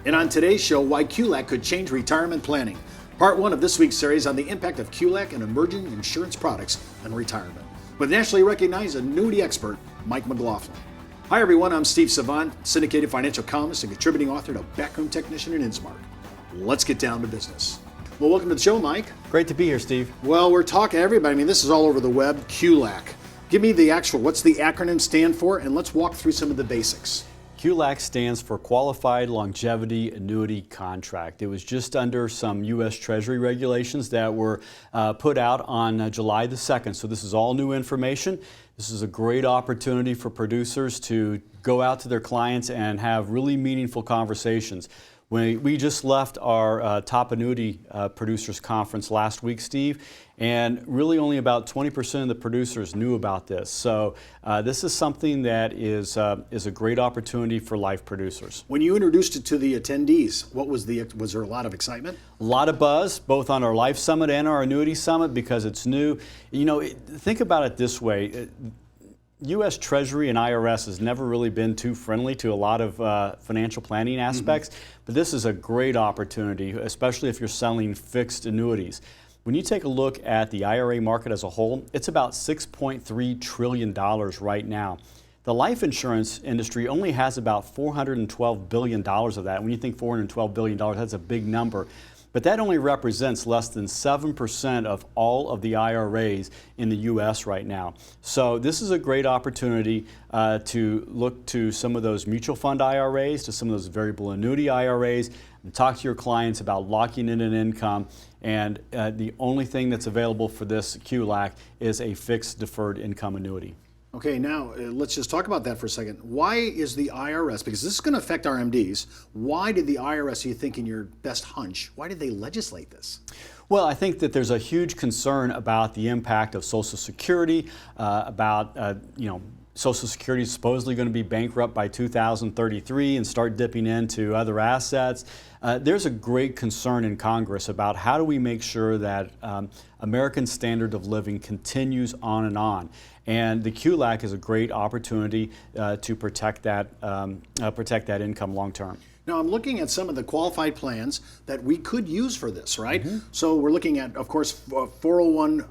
And on today's show, why QLAC could change retirement planning. Part one of this week's series on the impact of QLAC and emerging insurance products on retirement, with nationally recognized annuity expert, Mike McLaughlin. Hi everyone, I'm Steve Savant, syndicated financial columnist and contributing author to Backroom Technician and Innsmark. Let's get down to business. Well, welcome to the show, Mike. Great to be here, Steve. Well, we're talking to everybody. I mean, this is all over the web, QLAC. Give me the actual, what's the acronym stand for, and let's walk through some of the basics. QLAC stands for Qualified Longevity Annuity Contract. It was just under some U.S. Treasury regulations that were put out on July the 2nd. So this is all new information. This is a great opportunity for producers to go out to their clients and have really meaningful conversations. We just left our top annuity producers conference last week, Steve, and really only about 20% of the producers knew about this. So this is something that is a great opportunity for life producers. When you introduced it to the attendees, was there a lot of excitement? A lot of buzz, both on our Life Summit and our Annuity Summit, because it's new. You know, think about it this way. U.S. Treasury and IRS has never really been too friendly to a lot of financial planning aspects, but this is a great opportunity, especially if you're selling fixed annuities. When you take a look at the IRA market as a whole, it's about $6.3 trillion right now. The life insurance industry only has about $412 billion of that. When you think $412 billion, that's a big number. But that only represents less than 7% of all of the IRAs in the U.S. right now. So this is a great opportunity to look to some of those mutual fund IRAs, to some of those variable annuity IRAs, and talk to your clients about locking in an income. And the only thing that's available for this QLAC is a fixed deferred income annuity. Okay, now let's just talk about that for a second. Why is the IRS, because this is going to affect RMDs, why did the IRS, you think in your best hunch, why did they legislate this? Well, I think that there's a huge concern about the impact of Social Security, Social Security is supposedly going to be bankrupt by 2033 and start dipping into other assets. There's a great concern in Congress about how do we make sure that American standard of living continues on and on. And the QLAC is a great opportunity to protect that income long term. Now, I'm looking at some of the qualified plans that we could use for this, right? So we're looking at, of course, 401A,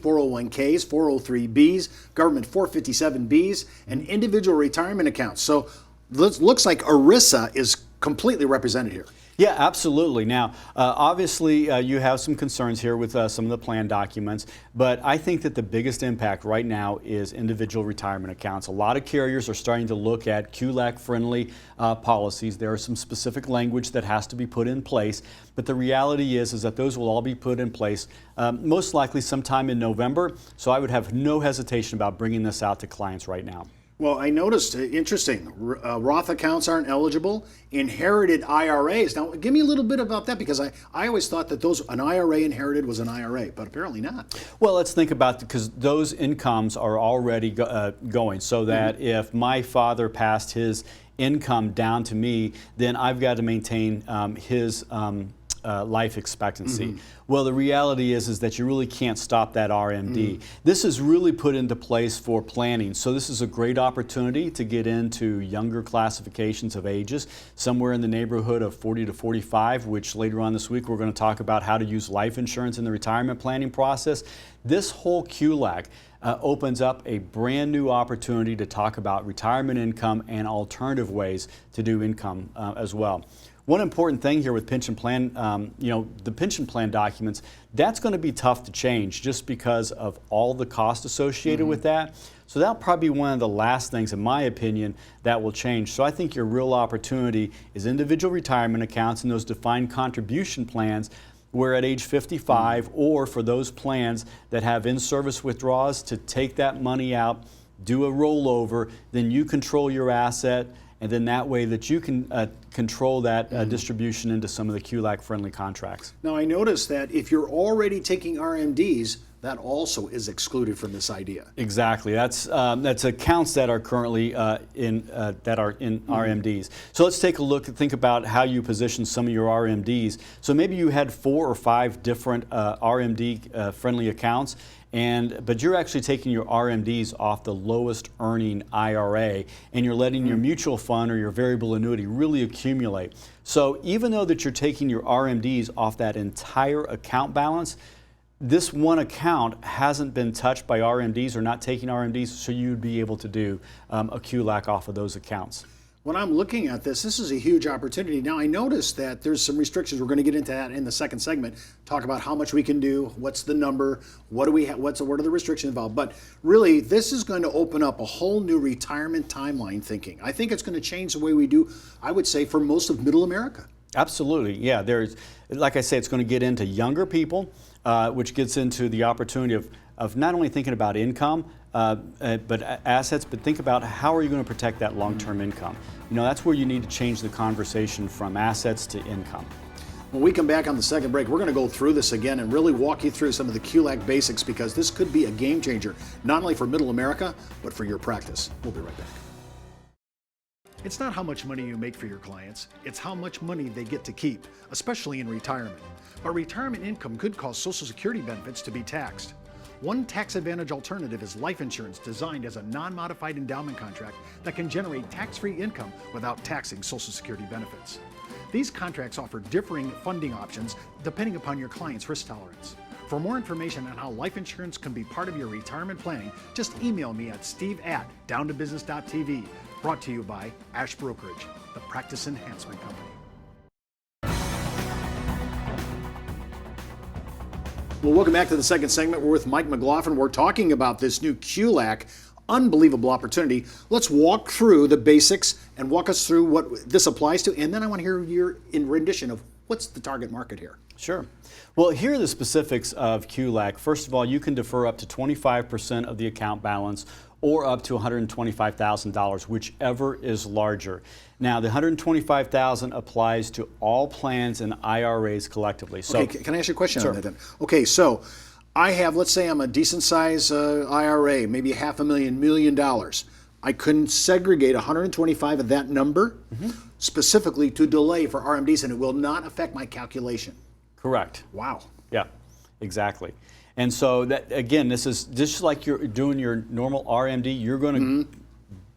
401Ks, 403Bs, government 457Bs, and individual retirement accounts. So this looks like ERISA is completely represented here. Yeah, absolutely. Now, obviously, you have some concerns here with some of the plan documents, but I think that the biggest impact right now is individual retirement accounts. A lot of carriers are starting to look at QLAC-friendly policies. There are some specific language that has to be put in place, but the reality is that those will all be put in place most likely sometime in November, so I would have no hesitation about bringing this out to clients right now. Well, I noticed, interesting, Roth accounts aren't eligible, inherited IRAs. Now, give me a little bit about that, because I always thought that an IRA inherited was an IRA, but apparently not. Well, let's think about, because those incomes are already going, so that if my father passed his income down to me, then I've got to maintain his life expectancy. Well, the reality is that you really can't stop that RMD. This is really put into place for planning. So this is a great opportunity to get into younger classifications of ages, somewhere in the neighborhood of 40 to 45, which later on this week we're going to talk about how to use life insurance in the retirement planning process. This whole QLAC opens up a brand new opportunity to talk about retirement income and alternative ways to do income as well. One important thing here with pension plan, the pension plan documents, that's going to be tough to change just because of all the cost associated with that. So that'll probably be one of the last things, in my opinion, that will change. So I think your real opportunity is individual retirement accounts and those defined contribution plans where at age 55 or for those plans that have in-service withdrawals to take that money out, do a rollover, then you control your asset, and then that way that you can control that distribution into some of the QLAC-friendly contracts. Now, I noticed that if you're already taking RMDs, that also is excluded from this idea. Exactly. That's accounts that are currently in RMDs. So let's take a look and think about how you position some of your RMDs. So maybe you had 4 or 5 different RMD friendly accounts, but you're actually taking your RMDs off the lowest earning IRA, and you're letting your mutual fund or your variable annuity really accumulate. So even though that you're taking your RMDs off that entire account balance, this one account hasn't been touched by RMDs or not taking RMDs, so you'd be able to do a QLAC off of those accounts. When I'm looking at this is a huge opportunity. Now, I noticed that there's some restrictions. We're going to get into that in the second segment, talk about how much we can do, what's the number, what are the restrictions involved. But really, this is going to open up a whole new retirement timeline thinking. I think it's going to change the way we do, I would say, for most of middle America. Absolutely, yeah. Like I say, it's going to get into younger people, which gets into the opportunity of not only thinking about income, but assets, but think about how are you going to protect that long-term income. That's where you need to change the conversation from assets to income. When we come back on the second break, we're going to go through this again and really walk you through some of the QLAC basics, because this could be a game changer, not only for middle America, but for your practice. We'll be right back. It's not how much money you make for your clients, it's how much money they get to keep, especially in retirement. But retirement income could cause Social Security benefits to be taxed. One tax advantage alternative is life insurance designed as a non-modified endowment contract that can generate tax-free income without taxing Social Security benefits. These contracts offer differing funding options depending upon your client's risk tolerance. For more information on how life insurance can be part of your retirement planning, just email me at steve@downtobusiness.tv. Brought to you by Ash Brokerage, the practice enhancement company. Well, welcome back to the second segment. We're with Mike McLaughlin. We're talking about this new QLAC, unbelievable opportunity. Let's walk through the basics and walk us through what this applies to, and then I want to hear your rendition of what's the target market here. Sure. Well, here are the specifics of QLAC. First of all, you can defer up to 25% of the account balance or up to $125,000, whichever is larger. Now, the $125,000 applies to all plans and IRAs collectively. So, okay, can I ask you a question sure. on that then? Okay, so I have, let's say I'm a decent size IRA, maybe $500,000, $1 million. I couldn't segregate 125 of that number specifically to delay for RMDs, and it will not affect my calculation. Correct. Wow. Yeah, exactly. And so that, again, this is just like you're doing your normal RMD. You're going to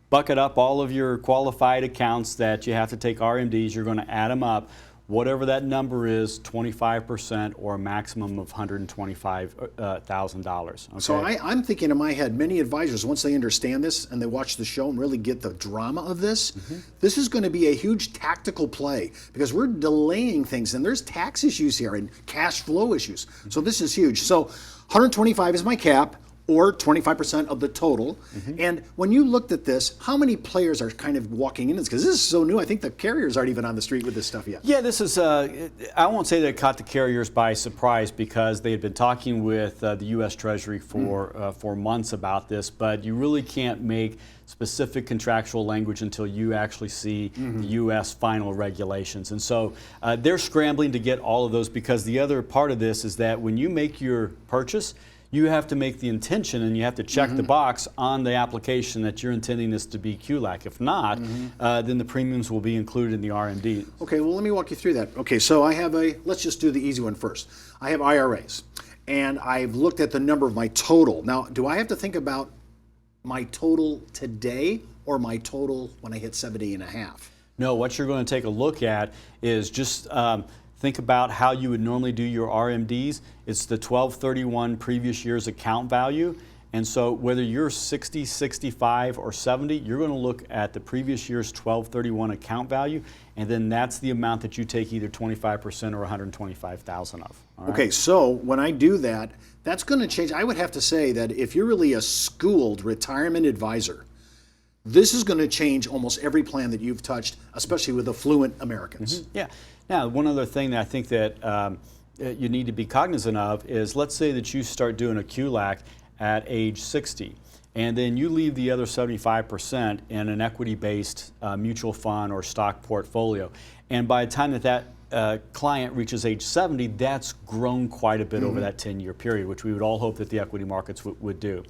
bucket up all of your qualified accounts that you have to take RMDs. You're going to add them up. Whatever that number is, 25% or a maximum of $125,000. Okay? So I'm thinking in my head, many advisors, once they understand this and they watch the show and really get the drama of this, this is going to be a huge tactical play, because we're delaying things and there's tax issues here and cash flow issues. So this is huge. So 125 is my cap, or 25% of the total. And when you looked at this, how many players are kind of walking in this? Because this is so new. I think the carriers aren't even on the street with this stuff yet. Yeah, this is, I won't say that it caught the carriers by surprise, because they had been talking with the U.S. Treasury for months about this, but you really can't make specific contractual language until you actually see the U.S. final regulations. And so they're scrambling to get all of those, because the other part of this is that when you make your purchase, you have to make the intention and you have to check the box on the application that you're intending this to be QLAC. If not, then the premiums will be included in the RMD. Okay, well, let me walk you through that. Okay, so I have let's just do the easy one first. I have IRAs, and I've looked at the number of my total. Now, do I have to think about my total today or my total when I hit 70 and a half? No, what you're going to take a look at is just think about how you would normally do your RMDs. It's the 12/31 previous year's account value. And so whether you're 60, 65, or 70, you're going to look at the previous year's 12/31 account value, and then that's the amount that you take either 25% or 125,000 of. All right? Okay, so when I do that, that's going to change. I would have to say that if you're really a schooled retirement advisor, this is going to change almost every plan that you've touched, especially with affluent Americans. Yeah. Now, one other thing that I think that you need to be cognizant of is, let's say that you start doing a QLAC at age 60, and then you leave the other 75% in an equity-based mutual fund or stock portfolio. And by the time that client reaches age 70, that's grown quite a bit over that 10-year period, which we would all hope that the equity markets would do.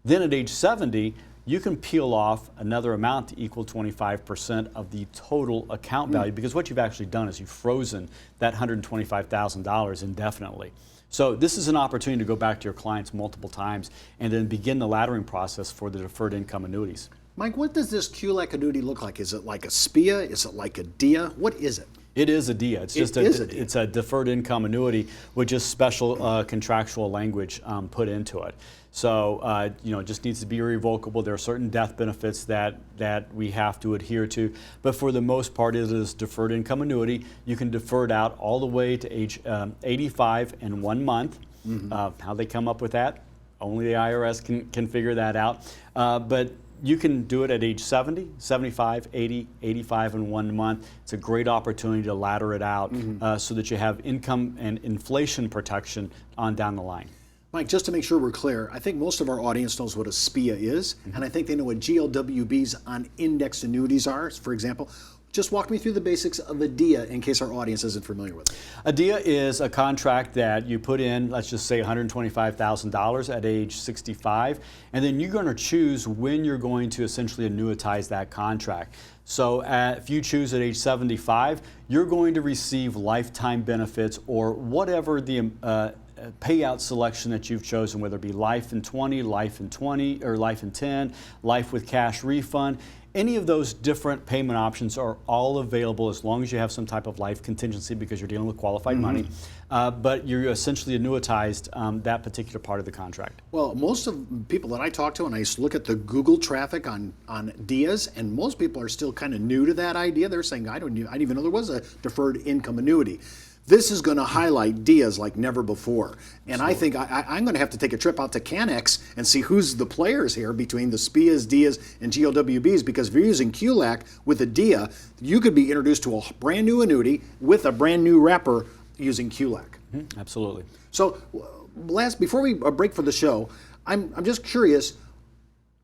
Then at age 70, you can peel off another amount to equal 25% of the total account value, because what you've actually done is you've frozen that $125,000 indefinitely. So this is an opportunity to go back to your clients multiple times and then begin the laddering process for the deferred income annuities. Mike, what does this QLAC annuity look like? Is it like a SPIA? Is it like a DIA? What is it? It is a DIA. It's a deferred income annuity with just special contractual language put into it. So it just needs to be irrevocable. There are certain death benefits that we have to adhere to, but for the most part, it is deferred income annuity. You can defer it out all the way to age 85 and 1 month. How they come up with that, only the IRS can figure that out. But you can do it at age 70, 75, 80, 85 in 1 month. It's a great opportunity to ladder it out so that you have income and inflation protection on down the line. Mike, just to make sure we're clear, I think most of our audience knows what a SPIA is, and I think they know what GLWBs on indexed annuities are, for example. Just walk me through the basics of a DIA in case our audience isn't familiar with it. A DIA is a contract that you put in, let's just say $125,000 at age 65, and then you're going to choose when you're going to essentially annuitize that contract. So if you choose at age 75, you're going to receive lifetime benefits or whatever the payout selection that you've chosen, whether it be life in 20, life in 20, or life in 10, life with cash refund. Any of those different payment options are all available as long as you have some type of life contingency, because you're dealing with qualified money. But you're essentially annuitized that particular part of the contract. Well, most of people that I talk to, and I look at the Google traffic on DIAs, and most people are still kind of new to that idea. They're saying, I didn't even know there was a deferred income annuity. This is going to highlight DIAs like never before. And I think I'm going to have to take a trip out to CanEx and see who's the players here between the SPIAs, DIAs, and GLWBs, because if you're using QLAC with a DIA, you could be introduced to a brand new annuity with a brand new wrapper using QLAC. Absolutely. So before we break for the show, I'm just curious,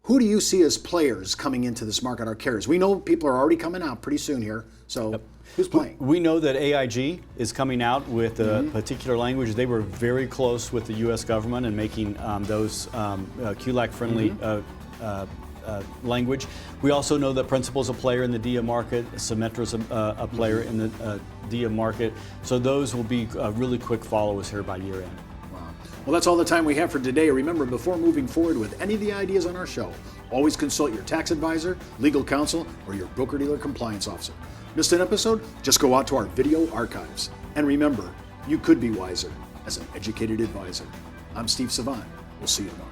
who do you see as players coming into this market, our carriers? We know people are already coming out pretty soon here, so who's playing? We know that AIG is coming out with a particular language. They were very close with the U.S. government in making those QLAC-friendly language. We also know that Principal is a player in the DIA market, Symetra is a player in the DIA market, so those will be really quick followers here by year end. Well, that's all the time we have for today. Remember, before moving forward with any of the ideas on our show, always consult your tax advisor, legal counsel, or your broker-dealer compliance officer. Missed an episode? Just go out to our video archives. And remember, you could be wiser as an educated advisor. I'm Steve Savant. We'll see you tomorrow.